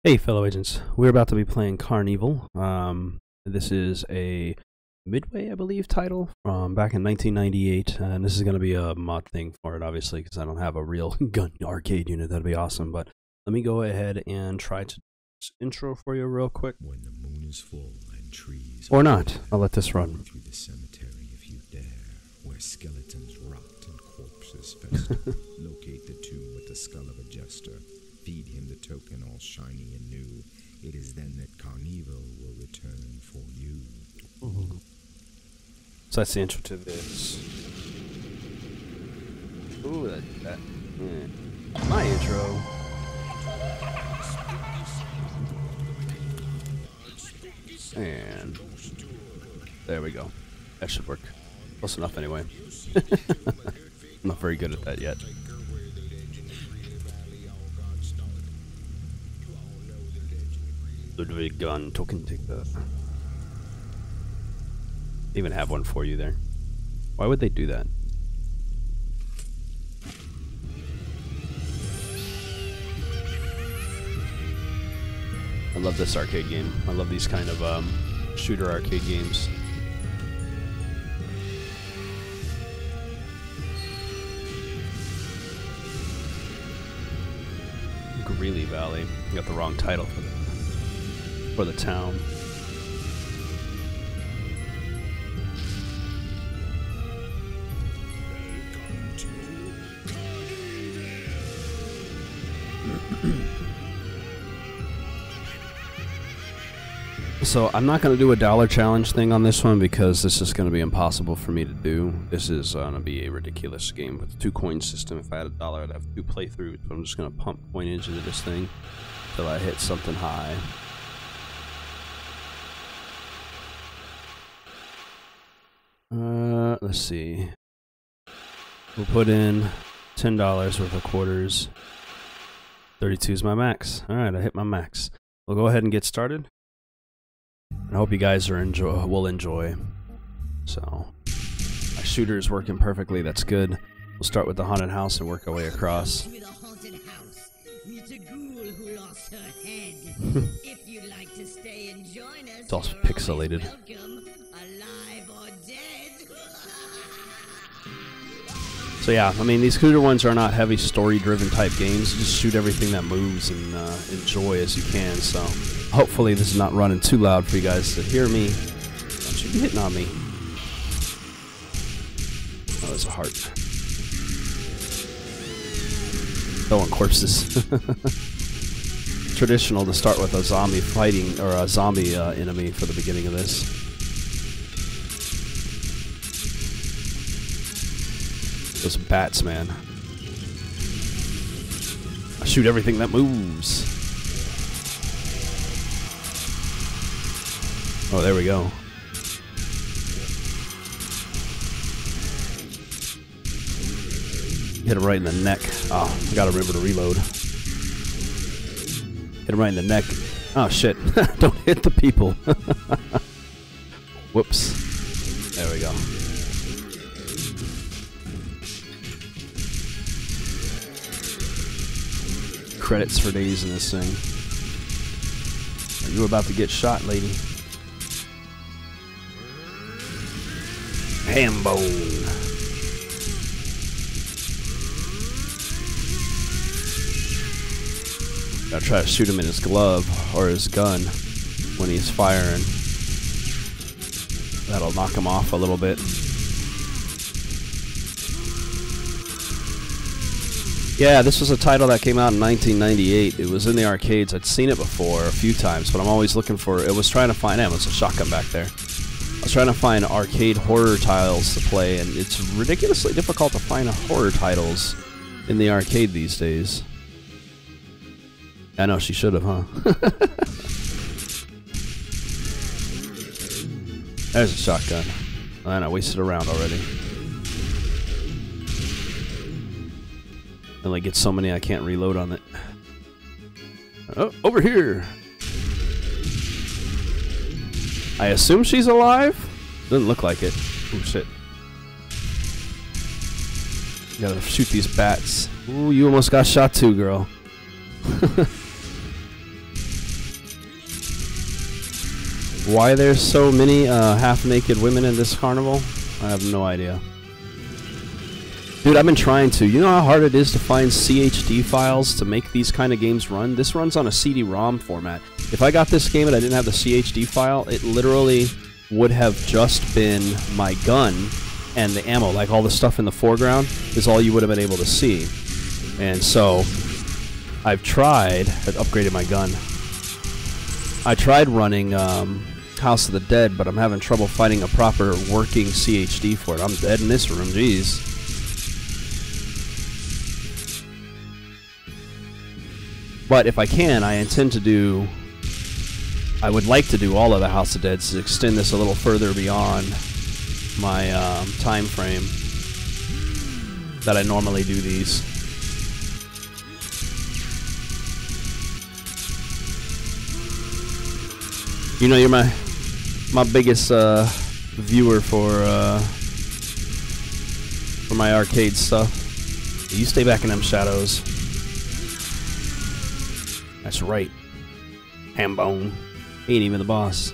Hey fellow agents, we're about to be playing CarnEvil. This is a Midway, I believe, title from back in 1998, and this is going to be a mod thing for it, obviously, because I don't have a real gun arcade unit. That'd be awesome, but let me go ahead and try to intro for you real quick. When the moon is full and trees or not, I'll let this run. Through the cemetery if you dare, where skeletons rot and corpses fester. Locate the tomb with the skull of a jester. Feed him the token all shiny and new. It is then that CarnEvil will return for you. Ooh. So that's the intro to this. Ooh, yeah. My intro. And there we go. That should work. Close enough anyway. I'm not very good at that yet. Ludwig von Tökkentäkker. They even have one for you there. Why would they do that? I love this arcade game. I love these kind of shooter arcade games. Greeley Valley. You got the wrong title for the town. So I'm not going to do a dollar challenge thing on this one because this is going to be impossible for me to do. This is going to be a ridiculous game with a 2-coin system. If I had $1, I'd have 2 playthroughs, but I'm just going to pump coinage into this thing until I hit something high. Let's see. We'll put in $10 worth of quarters. 32 is my max. Alright, I hit my max. We'll go ahead and get started. I hope you guys will enjoy. So, my shooter is working perfectly. That's good. We'll start with the haunted house and work our way across. It's all pixelated. So yeah, I mean, these shooter ones are not heavy story-driven type games. Just shoot everything that moves and enjoy as you can. So hopefully this is not running too loud for you guys to hear me. Don't you be hitting on me. Oh, there's a heart. Throwing corpses. Traditional to start with a zombie fighting, or a zombie enemy for the beginning of this. Those bats, man. I shoot everything that moves. Oh, there we go. Hit him right in the neck. Oh, I gotta remember to reload. Hit him right in the neck. Oh, shit. Don't hit the people. Whoops. There we go. Credits for days in this thing. Are you about to get shot, lady? Ham bone. Gotta try to shoot him in his glove or his gun when he's firing. That'll knock him off a little bit. Yeah, this was a title that came out in 1998. It was in the arcades. I'd seen it before a few times, but I'm always looking for it. Was trying to find it was a shotgun back there. I was trying to find arcade horror titles to play, and it's ridiculously difficult to find horror titles in the arcade these days. I know, she should have, huh? There's a shotgun. And I wasted a round already. I only get so many I can't reload on it. Oh, over here! I assume she's alive? Doesn't look like it. Oh shit. Gotta shoot these bats. Ooh, you almost got shot too, girl. Why there's so many half-naked women in this carnival? I have no idea. Dude, I've been trying to. You know how hard it is to find CHD files to make these kind of games run? This runs on a CD-ROM format. If I got this game and I didn't have the CHD file, it literally would have just been my gun and the ammo. Like, all the stuff in the foreground is all you would have been able to see. And so, I've tried... I upgraded my gun. I tried running House of the Dead, but I'm having trouble finding a proper working CHD for it. I'm dead in this room, jeez. But if I can, I intend to do... I would like to do all of the House of Dead to extend this a little further beyond my time frame that I normally do these. You know, you're my biggest viewer for my arcade stuff. You stay back in them shadows. That's right. Hambone. He ain't even the boss.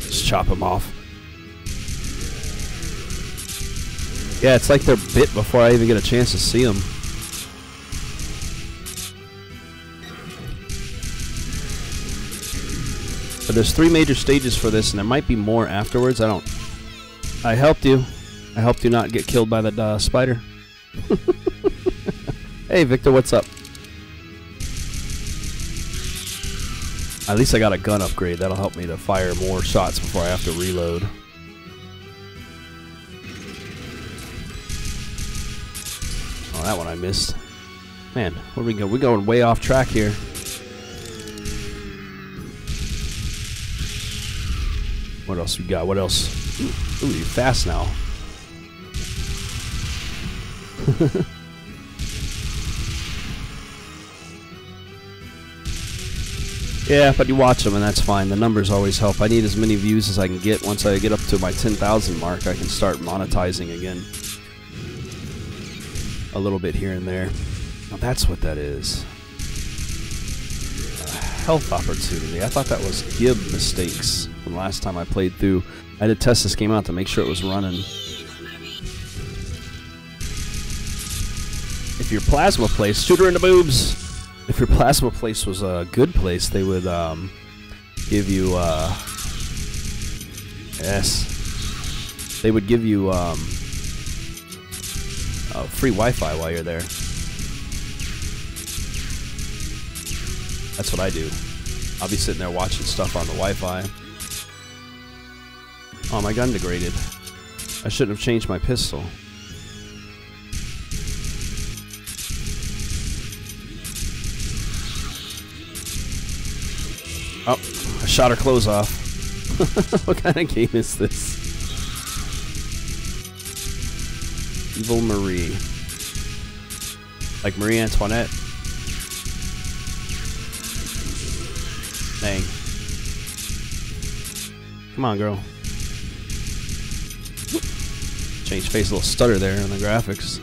Just chop him off. Yeah, it's like they're bit before I even get a chance to see them. But there's 3 major stages for this, and there might be more afterwards. I helped you. I helped you not get killed by the spider. Hey, Victor, what's up? At least I got a gun upgrade. That'll help me to fire more shots before I have to reload. Oh, that one I missed. Man, where we go? We're going way off track here. What else we got? What else? Ooh, you're fast now. Yeah, but you watch them and that's fine. The numbers always help. I need as many views as I can get. Once I get up to my 10,000 mark, I can start monetizing again. A little bit here and there. Now that's what that is. Health opportunity. I thought that was Gib mistakes from last time I played through. I had to test this game out to make sure it was running. If your plasma place, shoot her in the boobs. If your plasma place was a good place, they would give you yes, they would give you free Wi-Fi while you're there. That's what I do. I'll be sitting there watching stuff on the Wi-Fi. Oh, my gun degraded. I shouldn't have changed my pistol. Oh, I shot her clothes off. What kind of game is this? Evil Marie. Like Marie Antoinette. Dang. Come on, girl. Change face, a little stutter there on the graphics.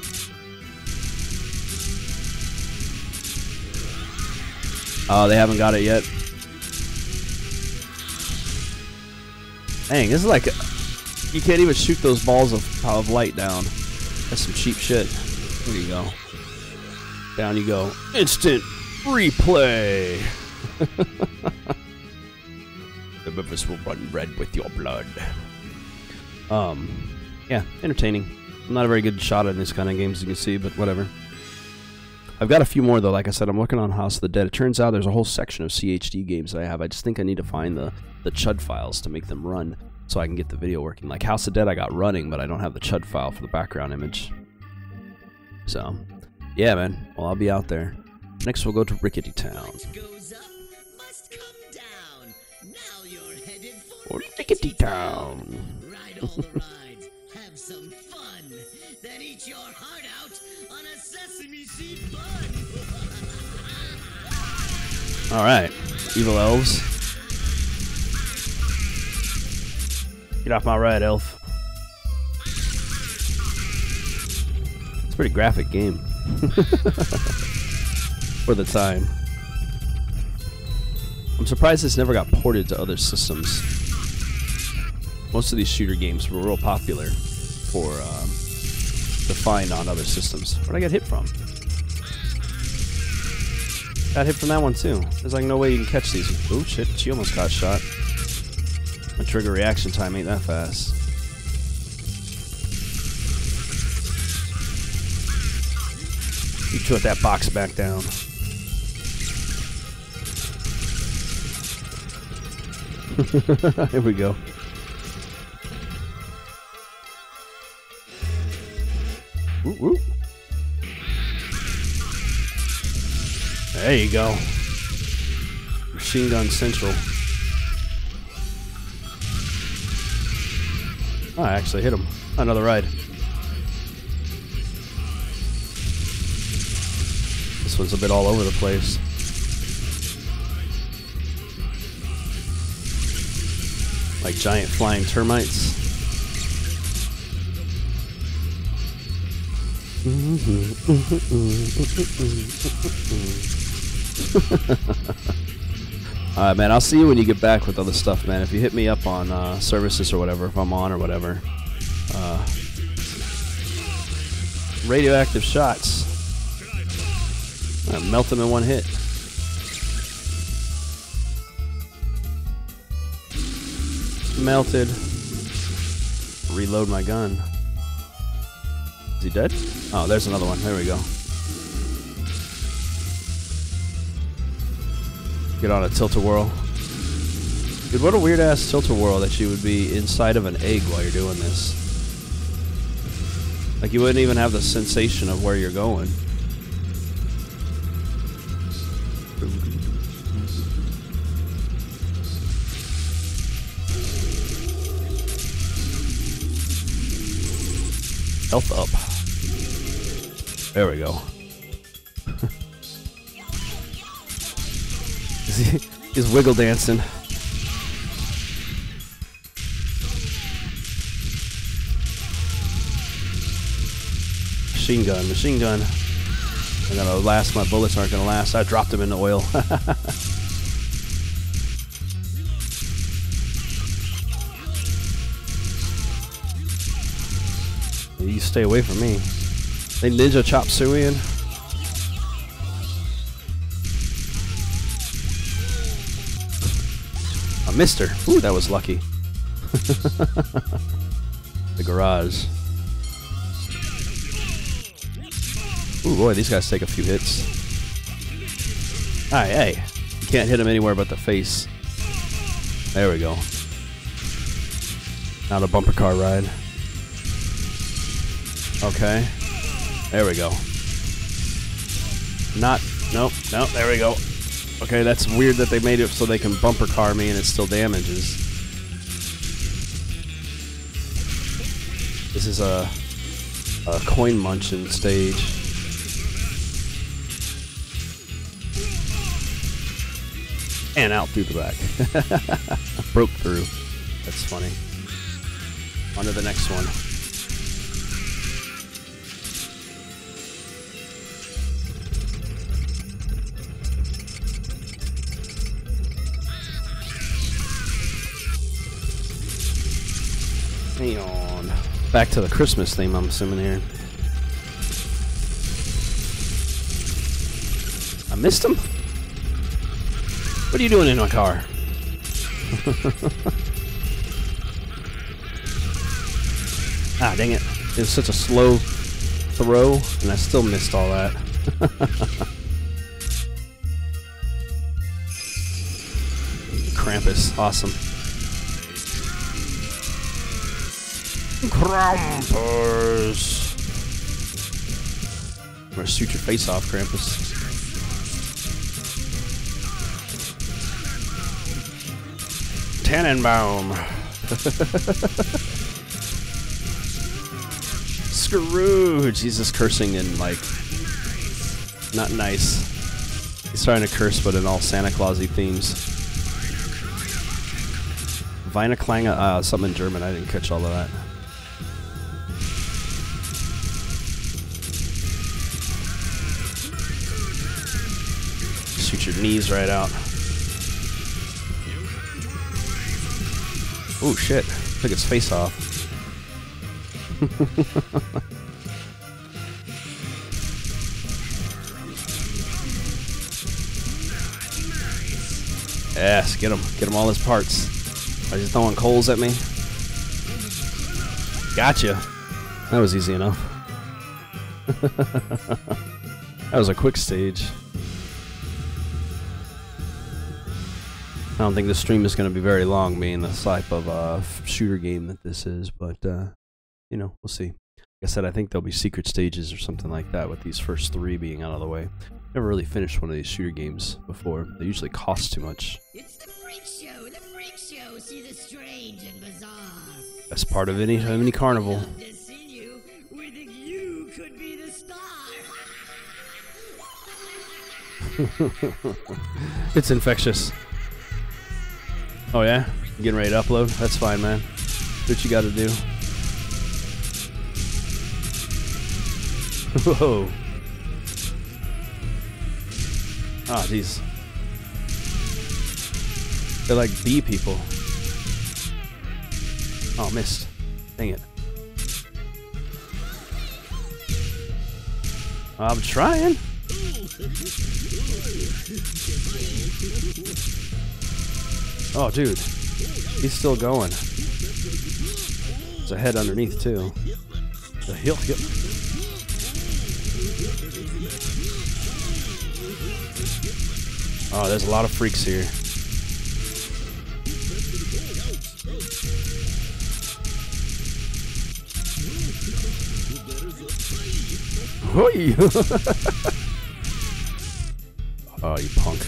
Oh, they haven't got it yet. Dang, this is like... you can't even shoot those balls of light down. That's some cheap shit. There you go. Down you go. Instant replay! The rivers will run red with your blood. Yeah, entertaining. I'm not a very good shot in this kind of games, as you can see, but whatever. I've got a few more, though. Like I said, I'm working on House of the Dead. It turns out there's a whole section of CHD games that I have. I just think I need to find the CHUD files to make them run so I can get the video working. Like House of Dead I got running, but I don't have the CHUD file for the background image. So, yeah, man. Well, I'll be out there. Next, we'll go to Rickety Town. Or Rickety Town. Ride all the rides, have some fun, then eat your heart out on a sesame seed bun. Alright, evil elves. Get off my ride, elf. Pretty graphic game for the time. I'm surprised this never got ported to other systems. Most of these shooter games were real popular for to find on other systems. Where'd I get hit from? Got hit from that one too. There's like no way you can catch these. Oh shit, she almost got shot. My trigger reaction time ain't that fast. You put that box back down. Here we go. Woo woo. There you go. Machine gun central. Oh, I actually hit him. Another ride. This one's a bit all over the place. Like giant flying termites. Alright, man, I'll see you when you get back with other stuff, man. If you hit me up on services or whatever, if I'm on or whatever. Radioactive shots. Melt them in one hit. Melted. Reload my gun. Is he dead? Oh, there's another one. There we go. Get on a tilt-a-whirl. Dude, what a weird-ass tilt-a-whirl that you would be inside of an egg while you're doing this. Like, you wouldn't even have the sensation of where you're going. Health up. There we go. He's wiggle dancing. Machine gun, machine gun. I'm gonna last, my bullets aren't gonna last. I dropped them in the oil. You stay away from me. They ninja chop suey in. I missed her. Ooh, that was lucky. The garage. Ooh, boy, these guys take a few hits. Alright, hey. You can't hit them anywhere but the face. There we go. Now the bumper car ride. Okay. There we go. Nope, there we go. Okay, that's weird that they made it so they can bumper car me and it still damages. This is a coin munching stage. And out through the back. Broke through. That's funny. On to the next one. Hang on. Back to the Christmas theme, I'm assuming here. I missed him? What are you doing in my car? Ah, dang it. It was such a slow throw, and I still missed all that. Krampus, awesome. Krampus! I'm gonna shoot your face off, Krampus. Tannenbaum. Scrooge. He's just cursing and like not nice. He's trying to curse, but in all Santa Clausy themes. Weihnachtslange, something in German. I didn't catch all of that. knees right out. Oh shit! Took its face off. Yes, get him all his parts. Are you throwing coals at me? Gotcha. That was easy enough. That was a quick stage. I don't think this stream is going to be very long, being the type of shooter game that this is, but, you know, we'll see. Like I said, I think there'll be secret stages or something like that with these first 3 being out of the way. Never really finished one of these shooter games before. They usually cost too much. It's the freak show! The freak show! See the strange and bizarre. Best part of any carnival. Love to see you. We think you could be the star. It's infectious. Oh yeah? You getting ready to upload? That's fine, man. Do what you gotta do. Whoa. Ah, jeez. They're like bee people. Oh, missed. Dang it. I'm trying. Oh, dude. He's still going. There's a head underneath, too. The hill. Oh, there's a lot of freaks here. Hoi! Oh, you punk.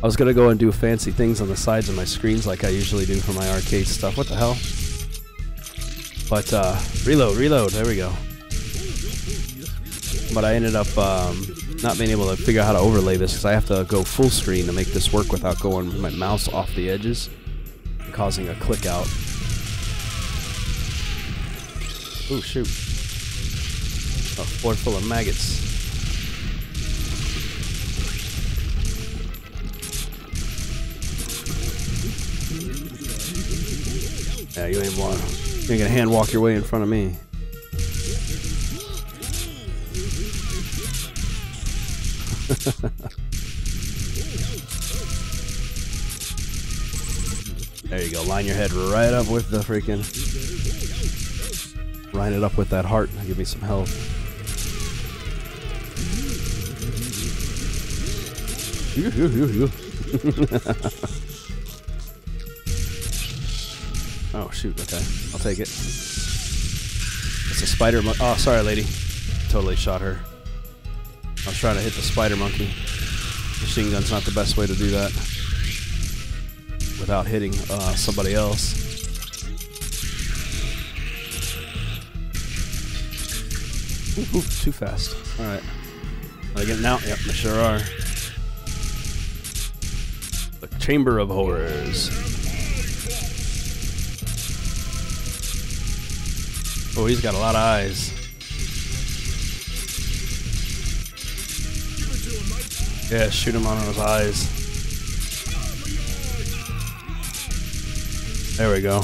I was gonna go and do fancy things on the sides of my screens like I usually do for my arcade stuff. What the hell? But, reload, there we go. But I ended up not being able to figure out how to overlay this because I have to go full screen to make this work without going my mouse off the edges and causing a click out. Oh shoot. A floor full of maggots. Yeah, you ain't gonna hand walk your way in front of me. There you go. Line your head right up with the freaking. Line it up with that heart. Give me some health. Oh shoot. Okay, I'll take it. It's a spider. Oh, sorry, lady. Totally shot her. I was trying to hit the spider monkey. Machine gun's not the best way to do that without hitting somebody else. Ooh, too fast. Alright. Are they getting out? Yep, they sure are. The Chamber of Horrors. Oh, he's got a lot of eyes. Yeah, shoot him on his eyes. There we go.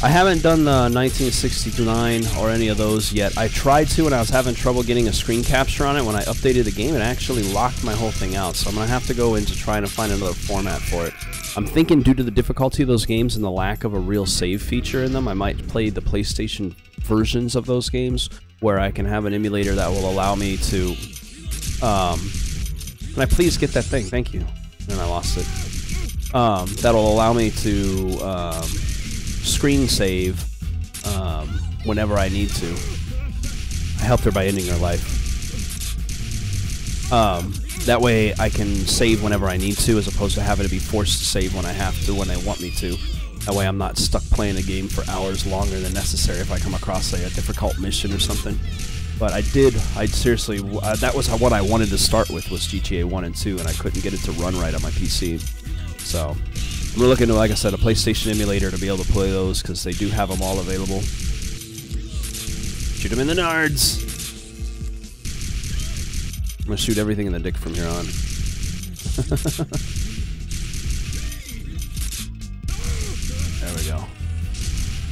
I haven't done the 1969 or any of those yet. I tried to, and I was having trouble getting a screen capture on it. When I updated the game, it actually locked my whole thing out. So I'm going to have to go into trying to find another format for it. I'm thinking due to the difficulty of those games and the lack of a real save feature in them, I might play the PlayStation versions of those games where I can have an emulator that will allow me to... can I please get that thing? Thank you. And I lost it. That'll allow me to screen save whenever I need to. I helped her by ending her life. That way I can save whenever I need to, as opposed to having to be forced to save when I have to, when they want me to. That way I'm not stuck playing a game for hours longer than necessary if I come across, say, a difficult mission or something. But I seriously, that was what I wanted to start with, was GTA 1 and 2, and I couldn't get it to run right on my PC. So, we're looking to, like I said, a PlayStation emulator to be able to play those, because they do have them all available. Shoot him in the nards. I'm gonna shoot everything in the dick from here on. There we go.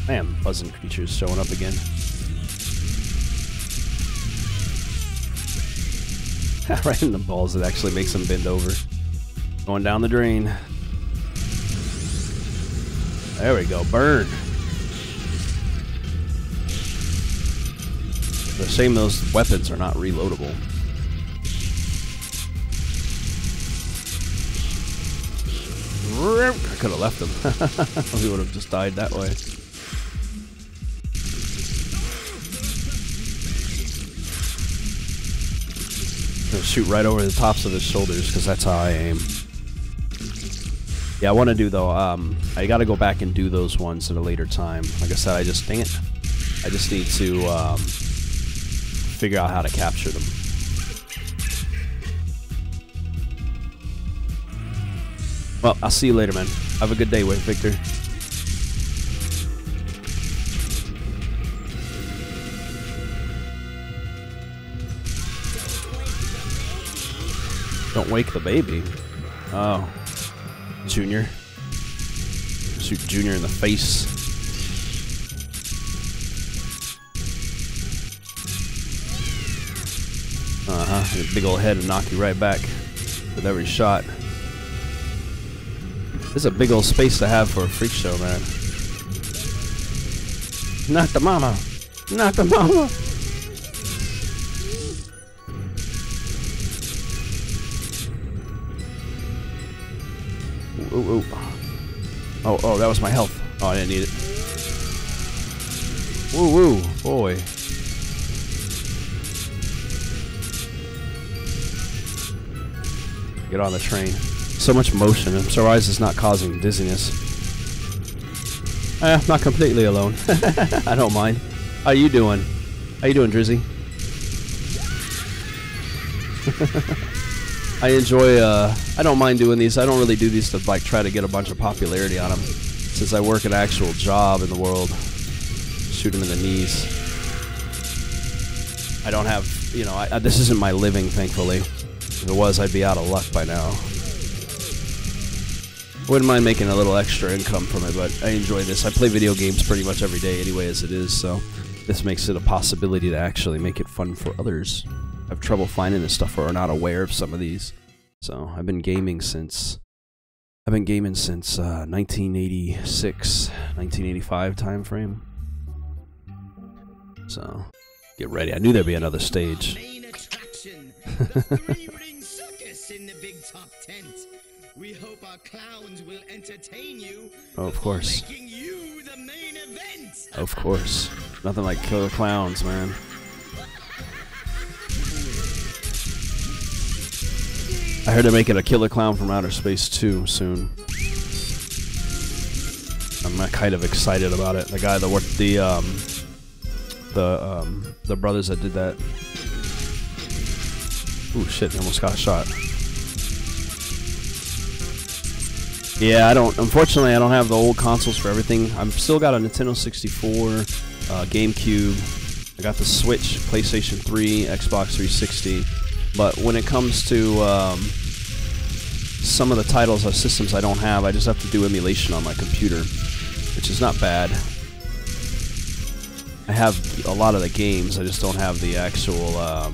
Man, buzzing creatures showing up again. Right in the balls, it actually makes them bend over. Going down the drain. There we go, burn. It's a shame those weapons are not reloadable. I could have left him. We would have just died that way. Gonna shoot right over the tops of his shoulders because that's how I aim. Yeah, I want to do though. I got to go back and do those ones at a later time. Like I said, dang it. I just need to figure out how to capture them. Well, I'll see you later, man. Have a good day, Victor. Don't wake the baby. Oh. Junior. Shoot Junior in the face. Uh-huh. Big old head and knock you right back with every shot. This is a big old space to have for a freak show, man. Not the mama. Not the mama. Ooh, ooh. Oh, that was my health. Oh, I didn't need it. Woo, woo, boy. Get on the train. So much motion. I'm surprised it's not causing dizziness. Not completely alone. I don't mind. How you doing? How you doing, Drizzy? I enjoy, I don't mind doing these. I don't really do these to, like, try to get a bunch of popularity on them. Since I work an actual job in the world. Shoot him in the knees. I don't have, you know, this isn't my living, thankfully. If it was, I'd be out of luck by now. Wouldn't mind making a little extra income from it, but I enjoy this. I play video games pretty much every day anyway as it is, so this makes it a possibility to actually make it fun for others. I have trouble finding this stuff or are not aware of some of these. So I've been gaming since 1986, 1985 time frame. So get ready. I knew there'd be another stage. Main attraction, the three-ring circus in the big top tent. We hope our clowns will entertain you. Oh, of course. Making you the main event. Of course. Nothing like killer clowns, man. I heard they're making a Killer Clown from Outer Space 2 soon. I'm kind of excited about it. The guy that worked the brothers that did that. Ooh, shit! I almost got shot. Yeah, unfortunately, I don't have the old consoles for everything. I'm still got a Nintendo 64, GameCube. I got the Switch, PlayStation 3, Xbox 360. But when it comes to some of the titles of systems I don't have, I just have to do emulation on my computer, which is not bad. I have a lot of the games, I just don't have the actual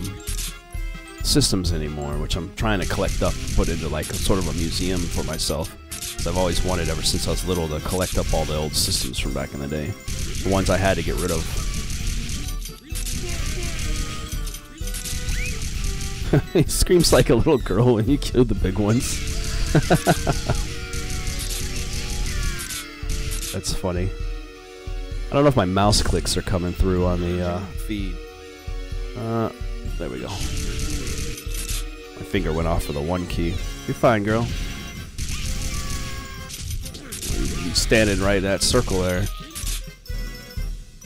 systems anymore, which I'm trying to collect up and put into like sort of a museum for myself. Because I've always wanted, ever since I was little, to collect up all the old systems from back in the day. The ones I had to get rid of. He screams like a little girl when you kill the big ones. That's funny. I don't know if my mouse clicks are coming through on the feed. There we go. My finger went off for the 1 key. You're fine, girl. You're standing right in that circle there.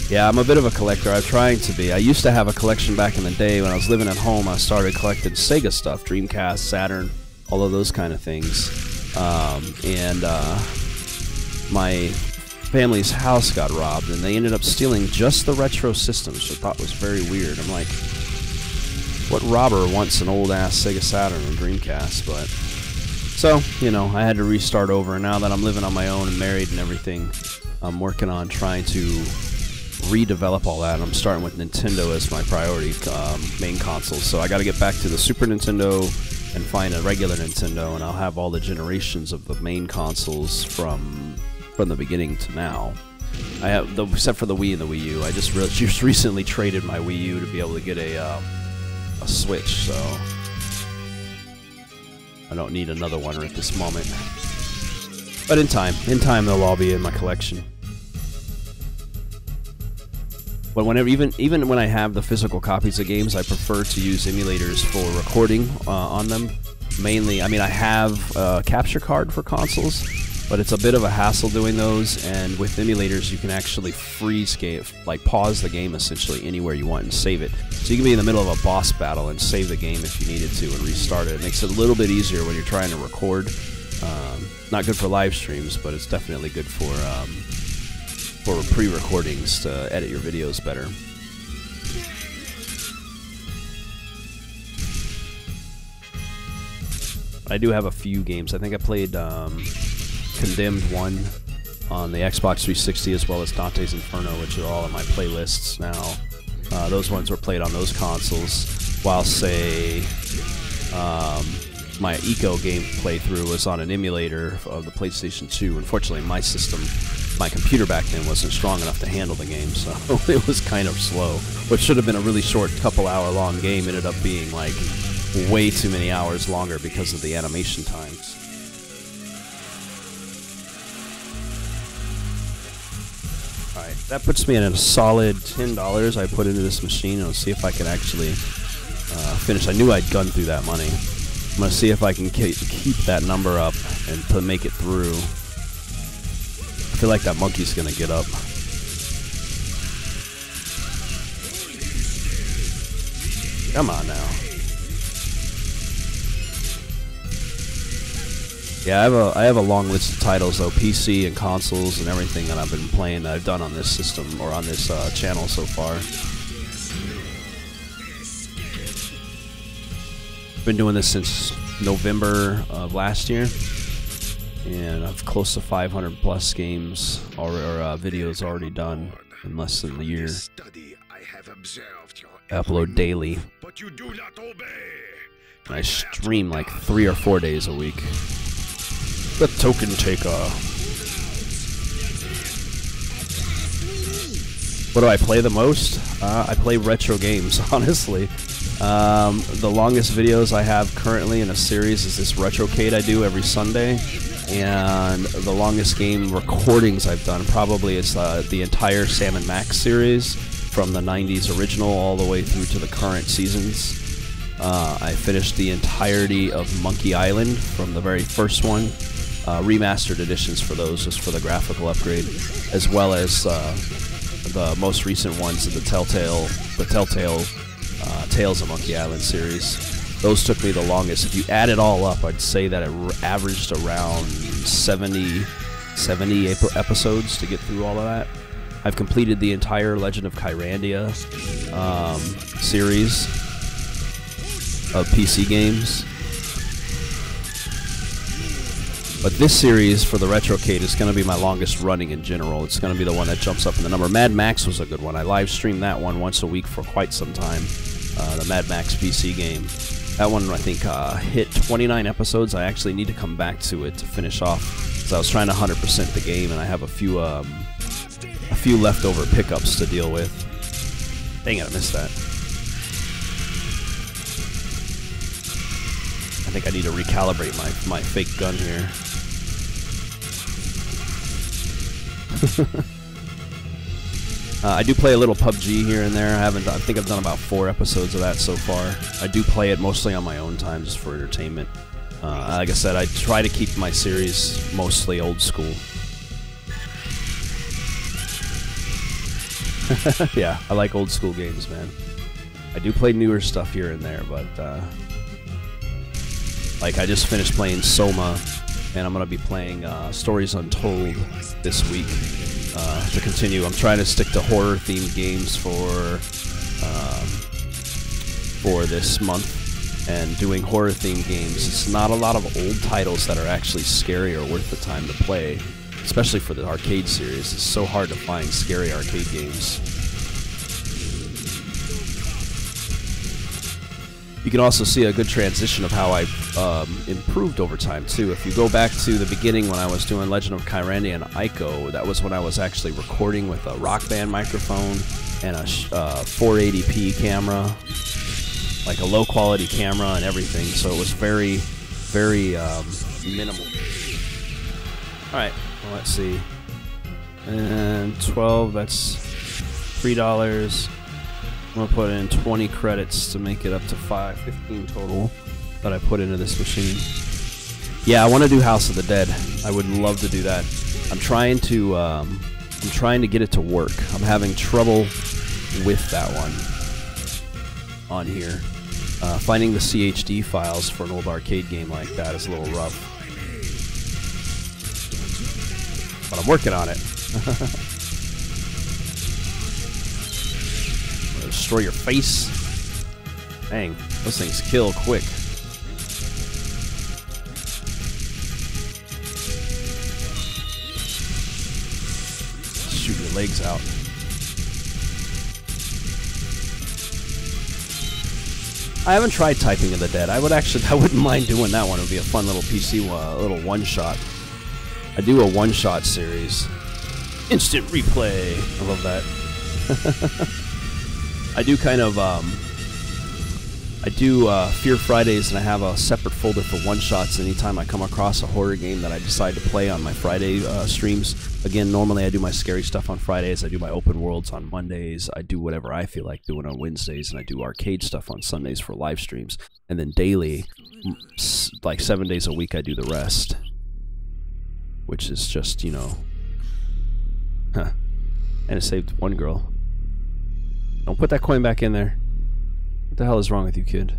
Yeah, I'm a bit of a collector. I'm trying to be. I used to have a collection back in the day when I was living at home. I started collecting Sega stuff, Dreamcast, Saturn, all of those kind of things. My family's house got robbed, and they ended up stealing just the retro systems, which I thought was very weird. I'm like, what robber wants an old-ass Sega Saturn and Dreamcast? But so, you know, I had to restart over, and now that I'm living on my own and married and everything, I'm working on trying to redevelop all that. I'm starting with Nintendo as my priority main console, so I got to get back to the Super Nintendo and find a regular Nintendo, and I'll have all the generations of the main consoles from the beginning to now. I have, except for the Wii and the Wii U. I just recently traded my Wii U to be able to get a Switch, so I don't need another one at this moment. But in time they'll all be in my collection. But whenever, even when I have the physical copies of games, I prefer to use emulators for recording on them. Mainly, I mean, I have a capture card for consoles, but it's a bit of a hassle doing those. And with emulators, you can actually freeze game, like pause the game essentially anywhere you want and save it. So you can be in the middle of a boss battle and save the game if you needed to and restart it. It makes it a little bit easier when you're trying to record. Not good for live streams, but it's definitely good for pre-recordings to edit your videos better. I do have a few games. I think I played Condemned 1 on the Xbox 360 as well as Dante's Inferno, which are all on my playlists now. Those ones were played on those consoles, while say my Eco game playthrough was on an emulator of the PlayStation 2. Unfortunately, my computer back then wasn't strong enough to handle the game, so it was kind of slow. What should have been a really short couple-hour-long game ended up being like way too many hours longer because of the animation times. Alright, that puts me in a solid $10 I put into this machine, and I'll see if I can actually finish. I knew I'd gone through that money. I'm going to see if I can keep that number up and to make it through. I feel like that monkey's going to get up. Come on now. Yeah, I have a long list of titles though, PC and consoles and everything that I've been playing that I've done on this system or on this channel so far. Been doing this since November of last year, and I've close to 500 plus games or videos already done in less than a year. I upload daily. And I stream like 3 or 4 days a week. The Tökkentäkker. What do I play the most? I play retro games, honestly. The longest videos I have currently in a series is this Retrocade I do every Sunday, and the longest game recordings I've done probably is the entire Sam & Max series from the 90s original all the way through to the current seasons. I finished the entirety of Monkey Island from the very first one, remastered editions for those just for the graphical upgrade, as well as the most recent ones of the Telltale Tales of Monkey Island series. Those took me the longest. If you add it all up, I'd say that it averaged around 70 episodes to get through all of that. I've completed the entire Legend of Kyrandia series of PC games. But this series for the Retrocade is going to be my longest running in general. It's going to be the one that jumps up in the number. Mad Max was a good one. I live streamed that one once a week for quite some time. The Mad Max PC game. That one, I think, hit 29 episodes. I actually need to come back to it to finish off, because I was trying to 100% the game, and I have a few leftover pickups to deal with. Dang it, I missed that. I think I need to recalibrate my fake gun here. I do play a little PUBG here and there. I think I've done about 4 episodes of that so far. I do play it mostly on my own time, just for entertainment. Like I said, I try to keep my series mostly old school. Yeah, I like old school games, man. I do play newer stuff here and there, but like I just finished playing Soma and I'm going to be playing Stories Untold this week to continue. I'm trying to stick to horror-themed games for this month, and doing horror-themed games. It's not a lot of old titles that are actually scary or worth the time to play, especially for the arcade series. It's so hard to find scary arcade games. You can also see a good transition of how I've improved over time, too. If you go back to the beginning when I was doing Legend of Kyrania and Ico, that was when I was actually recording with a Rock Band microphone and a 480p camera, like a low-quality camera and everything, so it was very, very minimal. Alright, well, let's see. And 12, that's $3. I'm going to put in 20 credits to make it up to 15 total that I put into this machine. Yeah, I want to do House of the Dead. I would love to do that. I'm trying to get it to work. I'm having trouble with that one on here. Finding the CHD files for an old arcade game like that is a little rough. But I'm working on it. Destroy your face. Dang, those things kill quick. Shoot your legs out. I haven't tried Typing of the Dead. I wouldn't mind doing that one. It would be a fun little PC, little one-shot. I do a one-shot series. Instant replay. I love that. I do kind of, Fear Fridays, and I have a separate folder for one-shots anytime I come across a horror game that I decide to play on my Friday streams. Again, normally I do my scary stuff on Fridays, I do my open worlds on Mondays, I do whatever I feel like doing on Wednesdays, and I do arcade stuff on Sundays for live streams. And then daily, like 7 days a week, I do the rest. Which is just, you know... Huh. And it saved one girl. Don't put that coin back in there. What the hell is wrong with you, kid?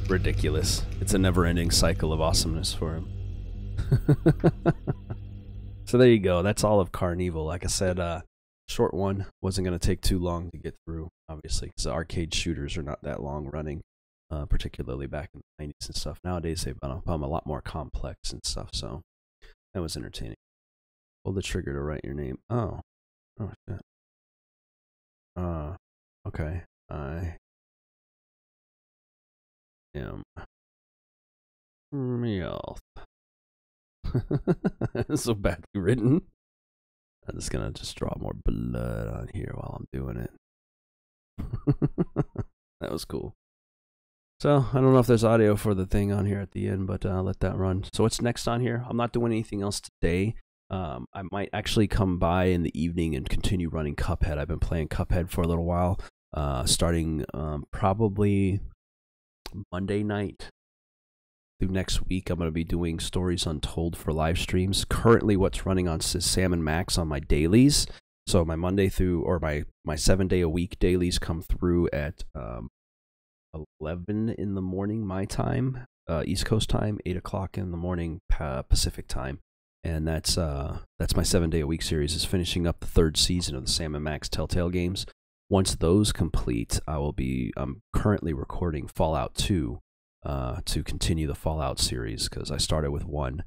Ridiculous. It's a never-ending cycle of awesomeness for him. So there you go. That's all of CarnEvil. Like I said, short one. Wasn't going to take too long to get through, obviously, because the arcade shooters are not that long running. Particularly back in the 90s and stuff. Nowadays they've become a lot more complex and stuff, so that was entertaining. Pull the trigger to write your name. Oh shit. Okay. I am real. So badly written. I'm just gonna draw more blood on here while I'm doing it. That was cool. So, I don't know if there's audio for the thing on here at the end, but I'll let that run. So what's next on here? I'm not doing anything else today. I might actually come by in the evening and continue running Cuphead. I've been playing Cuphead for a little while, starting probably Monday night through next week. I'm going to be doing Stories Untold for live streams. Currently, what's running on Sam and Max on my dailies. So my Monday through, or my 7-day-a-week dailies come through at 11 in the morning my time, East Coast time, 8 o'clock in the morning Pacific time, and that's my 7-day-a-week series. Is finishing up the 3rd season of the Sam and Max Telltale games. Once those complete, I'm currently recording Fallout 2 to continue the Fallout series, because I started with 1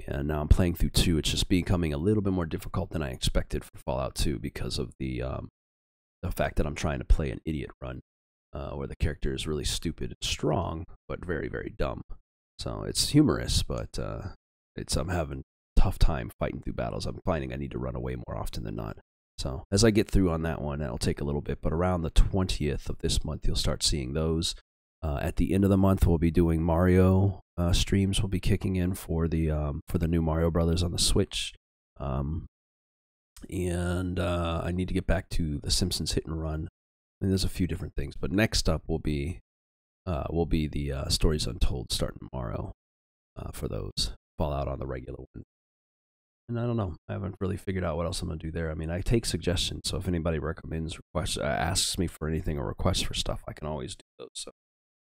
and now I'm playing through 2. It's just becoming a little bit more difficult than I expected for Fallout 2 because of the fact that I'm trying to play an idiot run. Where the character is really stupid and strong, but very, very dumb. So it's humorous, but I'm having a tough time fighting through battles. I'm finding I need to run away more often than not. So as I get through on that one, that'll take a little bit, but around the 20th of this month, you'll start seeing those. At the end of the month, we'll be doing Mario streams. We'll be kicking in for the new Mario Brothers on the Switch. And I need to get back to the Simpsons Hit and Run. And there's a few different things, but next up will be the Stories Untold starting tomorrow for those. Fallout on the regular one. And I don't know. I haven't really figured out what else I'm gonna do there. I mean, I take suggestions, so if anybody recommends, requests, asks me for anything or requests for stuff, I can always do those. So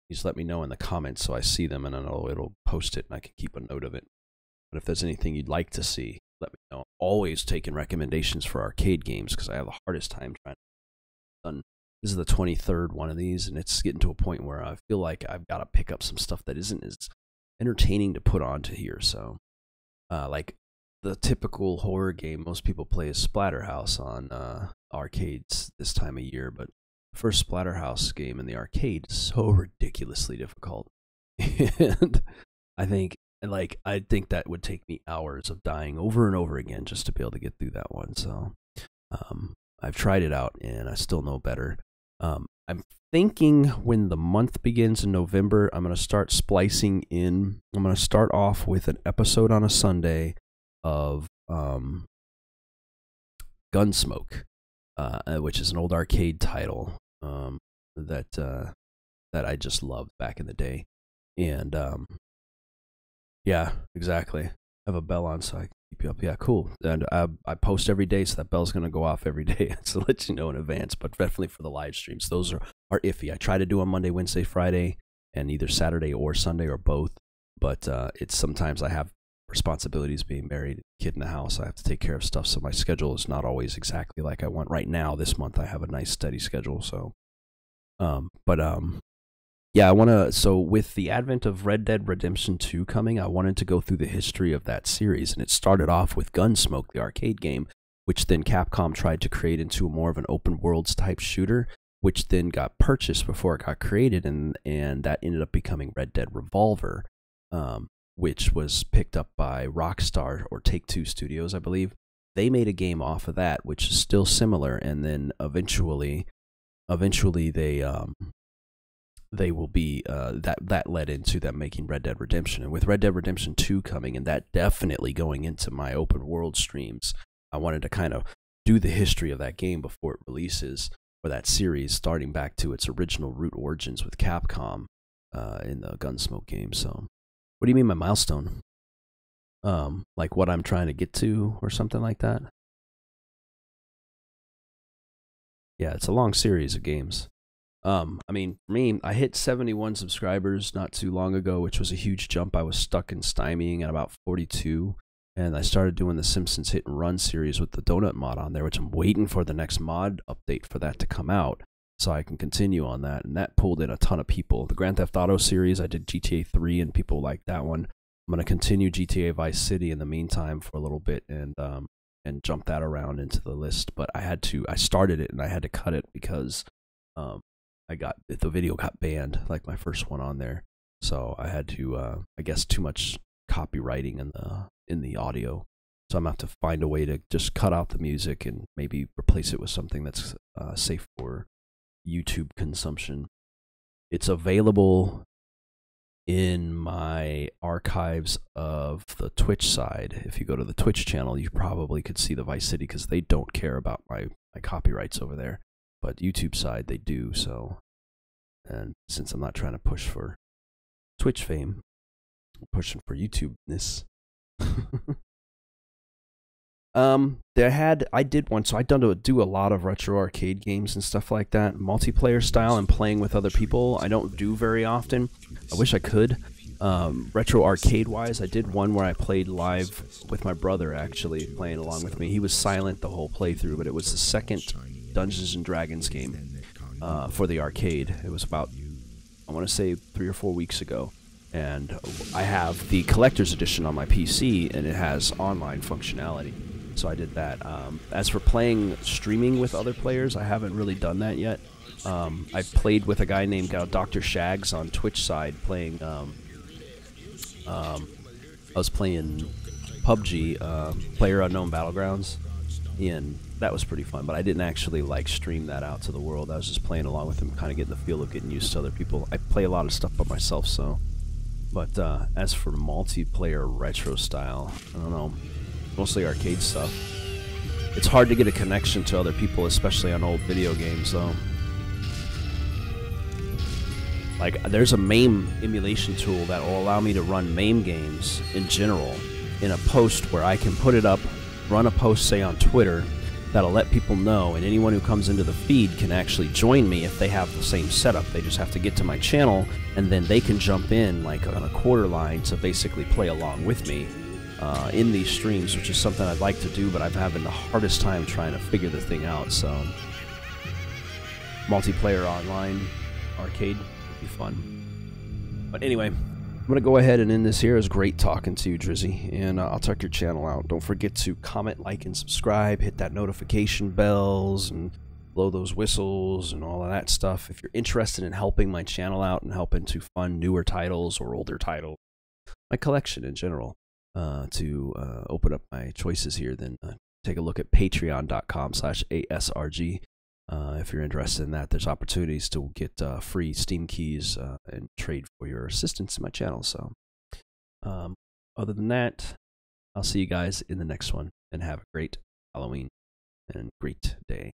you just let me know in the comments so I see them, and then it'll post it, and I can keep a note of it. But if there's anything you'd like to see, let me know. I'm always taking recommendations for arcade games because I have the hardest time trying to. This is the 23rd one of these, and it's getting to a point where I feel like I've got to pick up some stuff that isn't as entertaining to put onto here. So, like the typical horror game most people play is Splatterhouse on arcades this time of year, but the first Splatterhouse game in the arcade is so ridiculously difficult, and I think that would take me hours of dying over and over again just to be able to get through that one. So, I've tried it out, and I still know better. I'm thinking when the month begins in November, I'm going to start splicing in. I'm going to start off with an episode on a Sunday of Gunsmoke, which is an old arcade title that I just loved back in the day. And yeah, exactly. I have a bell on, so I can keep you up. Yeah, cool. And I post every day, so that bell's going to go off every day to let you know in advance, but definitely for the live streams. Those are iffy. I try to do on Monday, Wednesday, Friday, and either Saturday or Sunday or both, but it's sometimes I have responsibilities, being married, kid in the house. I have to take care of stuff, so my schedule is not always exactly like I want. Right now, this month, I have a nice steady schedule, so yeah, so with the advent of Red Dead Redemption 2 coming, I wanted to go through the history of that series, and it started off with Gunsmoke, the arcade game, which then Capcom tried to create into more of an open worlds type shooter, which then got purchased before it got created, and that ended up becoming Red Dead Revolver, which was picked up by Rockstar or Take-Two Studios, I believe. They made a game off of that, which is still similar, and then eventually they will be that led into them making Red Dead Redemption. And with Red Dead Redemption 2 coming, and that definitely going into my open world streams, I wanted to kind of do the history of that game before it releases, or that series, starting back to its original root origins with Capcom in the Gunsmoke game. So what do you mean by milestone? Like what I'm trying to get to or something like that? Yeah, it's a long series of games. I mean, for me, I hit 71 subscribers not too long ago, which was a huge jump. I was stuck in stymieing at about 42, and I started doing the Simpsons Hit and Run series with the Donut mod on there, which I'm waiting for the next mod update for that to come out so I can continue on that, and that pulled in a ton of people. The Grand Theft Auto series, I did GTA 3, and people liked that one. I'm going to continue GTA Vice City in the meantime for a little bit, and jump that around into the list, but I started it, and I had to cut it because the video got banned, like my first one on there. So I had to, I guess, too much copywriting in the audio. So I'm gonna have to find a way to just cut out the music and maybe replace it with something that's safe for YouTube consumption. It's available in my archives of the Twitch side. If you go to the Twitch channel, you probably could see the Vice City because they don't care about my copyrights over there. But YouTube side, they do. So, and since I'm not trying to push for Twitch fame, I'm pushing for YouTube-ness. I did one, so I do a lot of retro arcade games and stuff like that, multiplayer style and playing with other people. I don't do very often. I wish I could. Retro arcade wise, I did one where I played live with my brother, actually playing along with me. He was silent the whole playthrough, but it was the second Dungeons and Dragons game for the arcade. It was about, I want to say, 3 or 4 weeks ago, and I have the collector's edition on my PC, and it has online functionality, so I did that. As for streaming with other players, I haven't really done that yet. I played with a guy named Dr. Shags on Twitch side, playing I was playing PUBG, PlayerUnknown Battlegrounds, and that was pretty fun, but I didn't actually stream that out to the world. I was just playing along with him, kind of getting the feel of getting used to other people. I play a lot of stuff by myself, so. But as for multiplayer retro style, I don't know, mostly arcade stuff. It's hard to get a connection to other people, especially on old video games, though. Like, there's a MAME emulation tool that will allow me to run MAME games in general in a post where I can put it up, run a post, say on Twitter, that'll let people know, and anyone who comes into the feed can actually join me if they have the same setup. They just have to get to my channel, and then they can jump in like on a quarter line to basically play along with me in these streams, which is something I'd like to do, but I'm having the hardest time trying to figure the thing out. So multiplayer online arcade would be fun. But anyway, I'm going to go ahead and end this here. It was great talking to you, Drizzy, and I'll check your channel out. Don't forget to comment, like, and subscribe. Hit that notification bells and blow those whistles and all of that stuff. If you're interested in helping my channel out and helping to fund newer titles or older titles, my collection in general, to open up my choices here, then take a look at patreon.com/ASRG. If you're interested in that, there's opportunities to get free Steam keys and trade for your assistance in my channel. So other than that, I'll see you guys in the next one, and have a great Halloween and great day.